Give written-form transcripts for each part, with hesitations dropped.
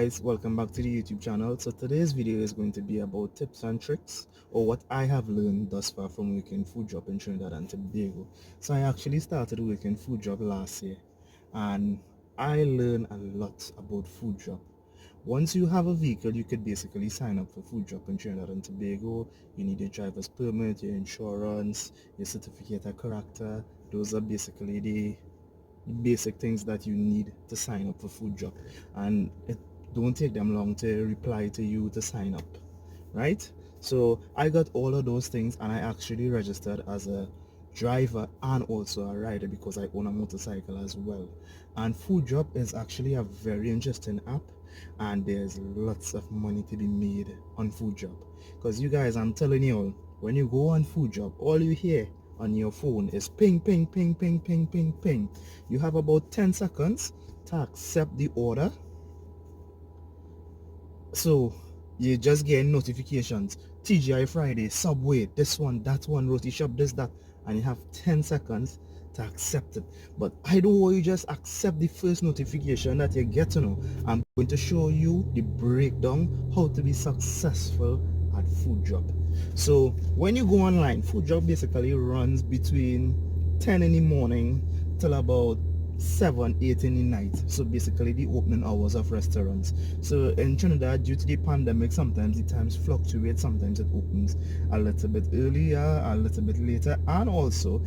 guys, welcome back to the YouTube channel. So today's video is going to be about tips and tricks, or what I have learned thus far from working food job in Trinidad and Tobago. So I actually started working food job last year, and I learned a lot about food job. Once you have a vehicle, you could basically sign up for food job in Trinidad and Tobago. You need your driver's permit, your insurance, your certificate of character. Those are basically the basic things that you need to sign up for food job, and it don't take them long to reply to you to sign up, right? So I got all of those things, and I actually registered as a driver and also a rider because I own a motorcycle as well. And food job is actually a very interesting app, and there's lots of money to be made on food job, because you guys, I'm telling you all, when you go on food job, all you hear on your phone is ping ping ping ping ping ping ping. You have about 10 seconds to accept the order, so you just getting notifications: TGI Friday, Subway, this one, that one, roti shop, this, that, and you have 10 seconds to accept it. But I don't want you just accept the first notification that you get to know. I'm going to show you the breakdown how to be successful at food job. So when you go online, food job basically runs between 10 in the morning till about 7-8 in the night. So basically the opening hours of restaurants. So in Trinidad, due to the pandemic, sometimes the times fluctuate. Sometimes it opens a little bit earlier, a little bit later, and also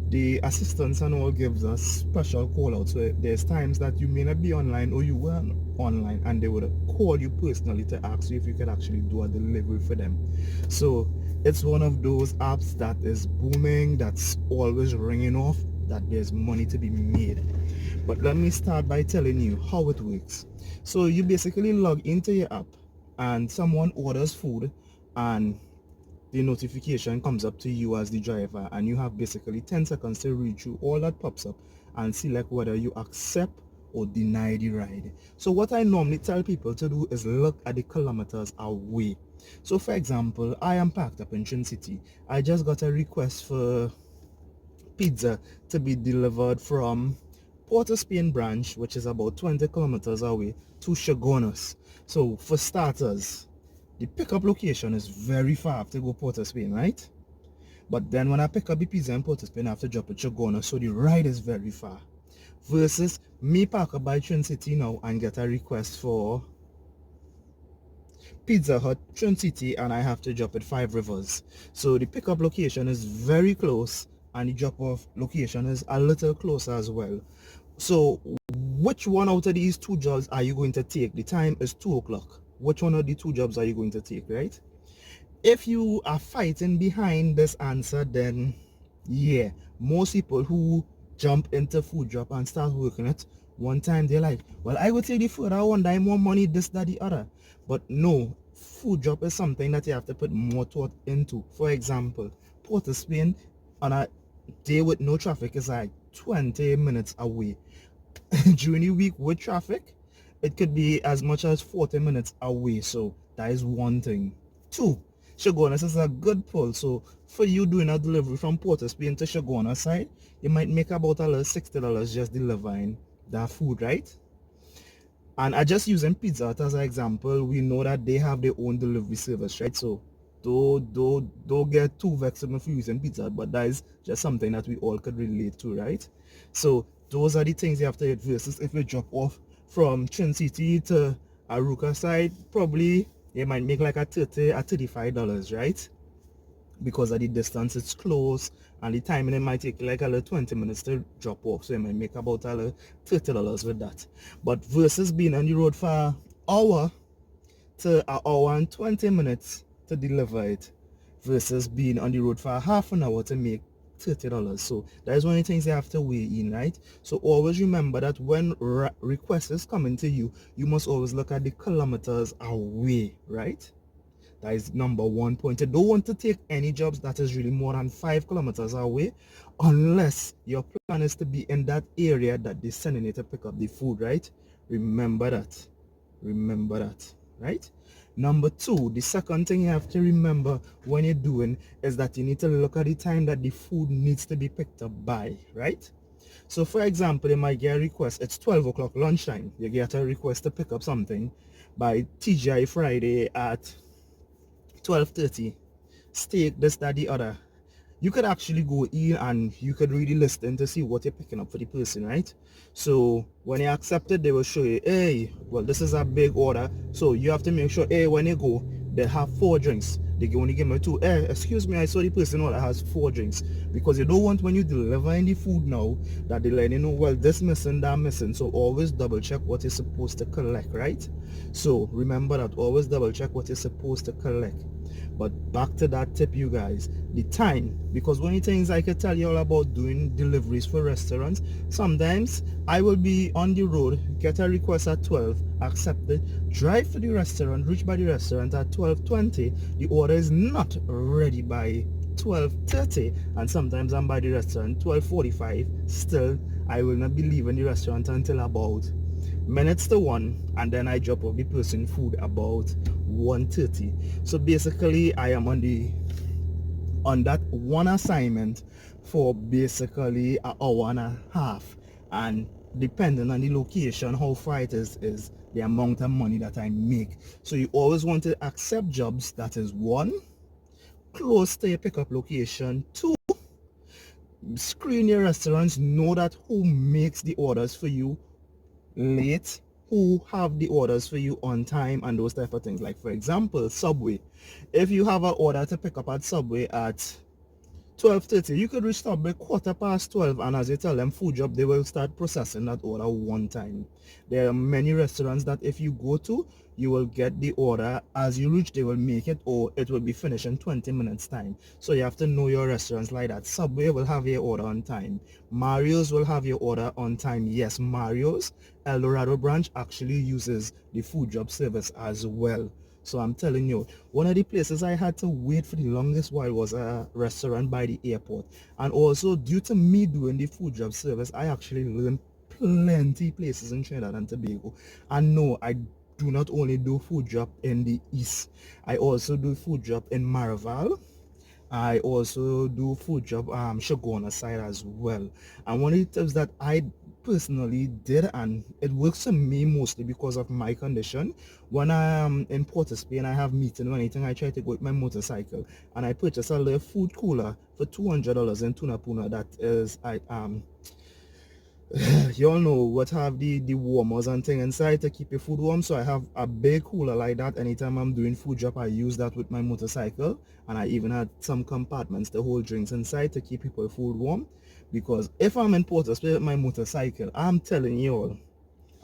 the assistants and all gives us special call outs. So there's times that you may not be online, or you weren't online, and they would call you personally to ask you if you could actually do a delivery for them. So it's one of those apps that is booming, that's always ringing off, that there's money to be made. But let me start by telling you how it works. So you basically log into your app, and someone orders food, and the notification comes up to you as the driver, and you have basically 10 seconds to read through all that pops up and select whether you accept or deny the ride. So what I normally tell people to do is look at the kilometers away. So for example, I am parked up in Trin City. I just got a request for pizza to be delivered from Port of Spain branch, which is about 20 kilometers away, to Chagonas. So for starters, the pickup location is very far to go Port of Spain, right? But then when I pick up the pizza in Port of Spain, I have to drop at Chagonas, so the ride is very far. Versus me park up by Trin City now and get a request for Pizza Hut, Trin City, and I have to drop at Five Rivers. So the pickup location is very close, and the drop off location is a little closer as well. So which one out of these two jobs are you going to take? The time is 2 o'clock. Which one of the two jobs are you going to take, right? If you are fighting behind this answer, then yeah, most people who jump into food job and start working it, one time they're like, well, I will take the further one, I more money, this, that, the other. But no, food job is something that you have to put more thought into. For example, Port of Spain on a day with no traffic is like 20 minutes away. During the week with traffic, it could be as much as 40 minutes away. So that is one thing. Two, Chagonas is a good pull. So for you doing a delivery from Port of Spain to Chagonas side, you might make about $60 just delivering that food, right? And I just using Pizza Hut as an example. We know that they have their own delivery service, right? So don't get too vexed with me for using Pizza Hut, but that is just something that we all could relate to, right? So those are the things you have to hit. Versus if you drop off from Trin City to Aruka side, probably you might make like a $35, right? Because of the distance, it's close, and the timing, it might take like a little 20 minutes to drop off, so you might make about a little $30 with that. But versus being on the road for an hour to an hour and 20 minutes to deliver it, versus being on the road for half an hour to make $30. So that is one of the things you have to weigh in, right? So always remember that when requests is coming to you, you must always look at the kilometers away, right? That is number one point. You don't want to take any jobs that is really more than 5 kilometers away, unless your plan is to be in that area that they're sending you to pick up the food, right? Remember that. Remember that, right? Number two, the second thing you have to remember when you're doing is that you need to look at the time that the food needs to be picked up by, right? So for example, you might get a request, it's 12 o'clock lunchtime, you get a request to pick up something by TGI Friday at 12:30, steak, this, that, the other. You could actually go in and you could really listen to see what you're picking up for the person, right? So when you accept it, they will show you, hey, well, this is a big order, so you have to make sure, hey, when you go, they have 4 drinks. They can only give me 2. Hey, excuse me, I saw the person order has 4 drinks, because you don't want when you delivering the food now that they let you know, well, this missing, that missing. So always double check what you're supposed to collect, right? So remember that, always double check what you're supposed to collect. But back to that tip, you guys, the time, because one of the things I could tell you all about doing deliveries for restaurants, sometimes I will be on the road, get a request at 12, accept it, drive to the restaurant, reach by the restaurant at 12:20, the order is not ready by 12:30, and sometimes I'm by the restaurant 12:45, still I will not be leaving the restaurant until about minutes to 1, and then I drop off the person food about 1:30. So basically I am on that one assignment for basically an hour and a half, and depending on the location, how far it is the amount of money that I make. So you always want to accept jobs that is, 1, close to your pickup location, 2, screen your restaurants, know that who makes the orders for you late, who have the orders for you on time, and those type of things. Like for example, Subway, if you have an order to pick up at Subway at 12:30, you could reach Subway 12:15, and as you tell them food job, they will start processing that order one time. There are many restaurants that if you go to, you will get the order as you reach, they will make it, or it will be finished in 20 minutes time. So you have to know your restaurants like that. Subway will have your order on time, Mario's will have your order on time. Yes, Mario's El Dorado branch actually uses the food job service as well. So I'm telling you, one of the places I had to wait for the longest while was a restaurant by the airport. And also, due to me doing the food job service, I actually learned plenty places in Trinidad and Tobago. And no, I do not only do food job in the east, I also do food job in Maraval. I also do food job Shagona side as well. And one of the tips that I personally did, and it works for me mostly because of my condition, when I am in Port of Spain, I have meeting or anything, I try to go with my motorcycle, and I purchase a little food cooler for $200 in Tunapuna. That is, you all know what have the warmers and thing inside to keep your food warm. So I have a big cooler like that. Anytime I'm doing food job, I use that with my motorcycle, and I even had some compartments to hold drinks inside to keep people food warm. Because if I'm in Port of Spain with my motorcycle, I'm telling you all,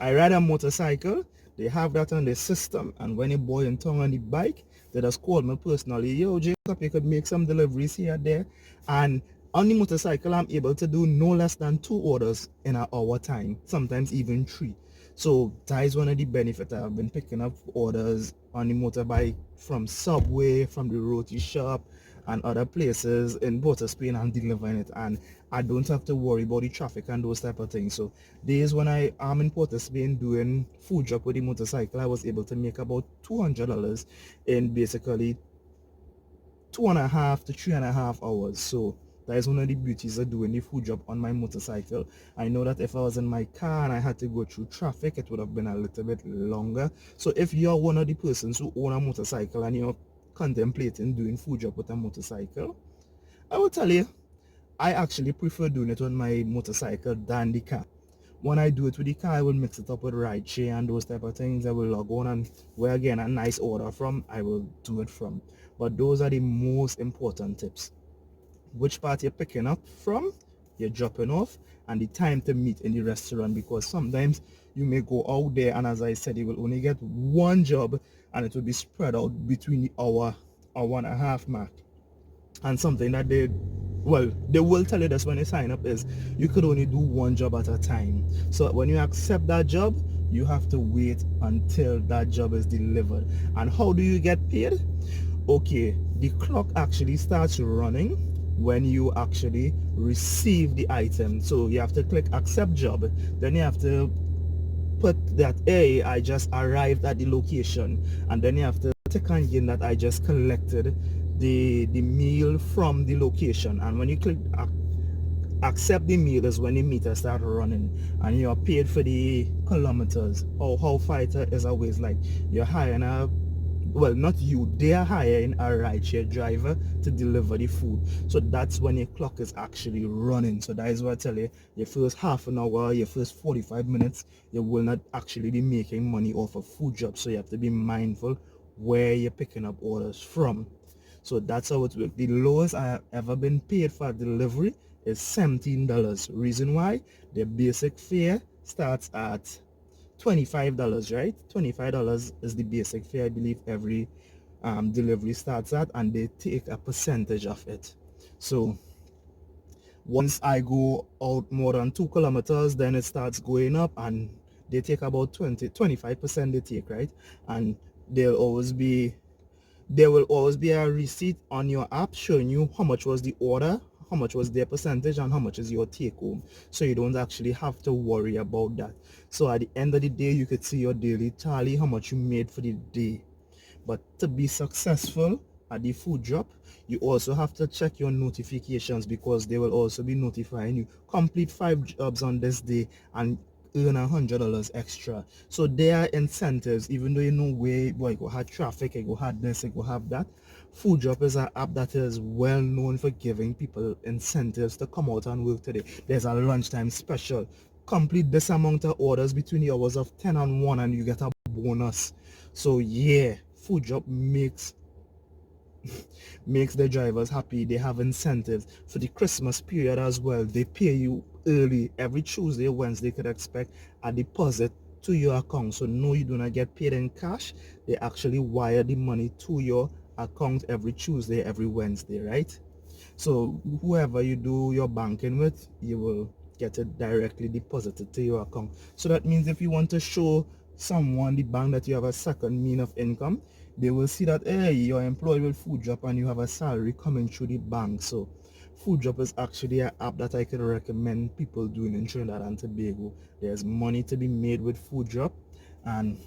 I ride a motorcycle, they have that on the system, and when a boy in town on the bike, they just call me personally, yo Jacob, you could make some deliveries here, there, and on the motorcycle I'm able to do no less than 2 orders in an hour time, sometimes even 3. So that is one of the benefits. I've been picking up orders on the motorbike from Subway, from the roti shop, and other places in Port of Spain, and delivering it, and I don't have to worry about the traffic and those type of things. So days when I am in Port of Spain doing food job with the motorcycle, I was able to make about $200 in basically 2.5 to 3.5 hours. So that is one of the beauties of doing the food job on my motorcycle. I know that if I was in my car and I had to go through traffic, it would have been a little bit longer. So if you're one of the persons who own a motorcycle and you're contemplating doing food job with a motorcycle, I will tell you, I actually prefer doing it on my motorcycle than the car. When I do it with the car, I will mix it up with rideshare and those type of things. I will log on, and where again a nice order from, I will do it from. But those are the most important tips. Which part you're picking up from, you're dropping off, and the time to meet in the restaurant, because sometimes you may go out there and, as I said, you will only get one job and it will be spread out between the hour 1.5 mark. And something that they will tell you this when you sign up is you could only do one job at a time. So when you accept that job, you have to wait until that job is delivered. And how do you get paid? Okay, the clock actually starts running when you actually receive the item. So you have to click accept job, then you have to put that, hey, I just arrived at the location, and then you have to tick again that I just collected the meal from the location. And when you click accept the meal is when the meter start running and you're paid for the kilometers or how far it is away. Like you're hiring a, well, not you, they are hiring a rideshare driver to deliver the food. So that's when your clock is actually running. So that is what I tell you, your first half an hour, your first 45 minutes, you will not actually be making money off a food job. So you have to be mindful where you're picking up orders from. So that's how it works. The lowest I have ever been paid for delivery is $17. Reason why? The basic fare starts at $25, right? $25 is the basic fare, I believe, every delivery starts at, and they take a percentage of it. So once I go out more than 2 kilometers, then it starts going up, and they take about 25% they take, right? And they'll always be there will always be a receipt on your app showing you how much was the order, how much was their percentage, and how much is your take home. So you don't actually have to worry about that. So at the end of the day, you could see your daily tally, how much you made for the day. But to be successful at the food drop, you also have to check your notifications, because they will also be notifying you complete 5 jobs on this day and earn $100 extra. So there are incentives, even though you know where, boy, you go have traffic, you go have this, you go have that. Food drop is an app that is well known for giving people incentives to come out and work today. There's a lunchtime special. Complete this amount of orders between the hours of 10 and 1 and you get a bonus. So yeah, food drop makes the drivers happy. They have incentives for the Christmas period as well. They pay you early every Tuesday, Wednesday. Could expect a deposit to your account. So no, you do not get paid in cash. They actually wire the money to your account every Tuesday, every Wednesday, right? So whoever you do your banking with, you will get it directly deposited to your account. So that means if you want to show someone, the bank, that you have a second mean of income, they will see that, hey, you're employed with food drop and you have a salary coming through the bank. So food drop is actually an app that I could recommend people doing in Trinidad and Tobago. There's money to be made with food drop, and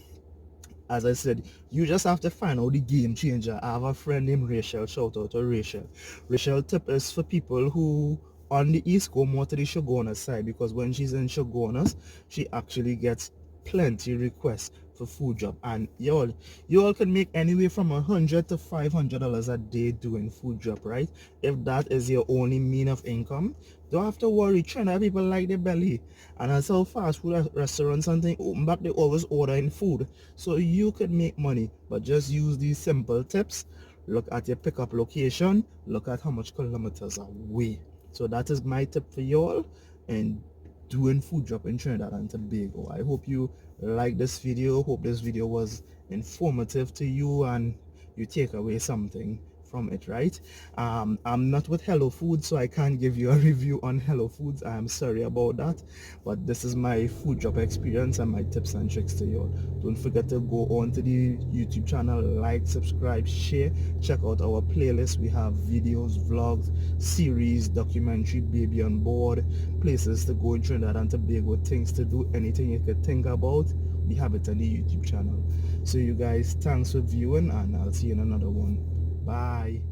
as I said, you just have to find out the game changer. I have a friend named Rachel. Shout out to Rachel. Rachel tip is for people who on the East go more to the Shoguners side, because when she's in Shoguners, she actually gets plenty requests for food job, and you all can make anywhere from $100 to $500 a day doing food job, right? If that is your only mean of income, don't have to worry. China people like their belly, and as how fast food restaurants and things open back, they always order in food, so you can make money. But just use these simple tips. Look at your pickup location, look at how much kilometers away. So that is my tip for y'all and doing food drop in Trinidad and Tobago. I hope you like this video. Hope this video was informative to you and you take away something from it, right? I'm not with Hello Foods, so I can't give you a review on Hello Foods. I'm sorry about that, but this is my food drop experience and my tips and tricks to you. Don't forget to go on to the YouTube channel, like, subscribe, share, check out our playlist. We have videos, vlogs, series, documentary, baby on board, places to go in Trinidad and Tobago, things to do, anything you could think about, we have it on the YouTube channel. So you guys, thanks for viewing, and I'll see you in another one. Bye.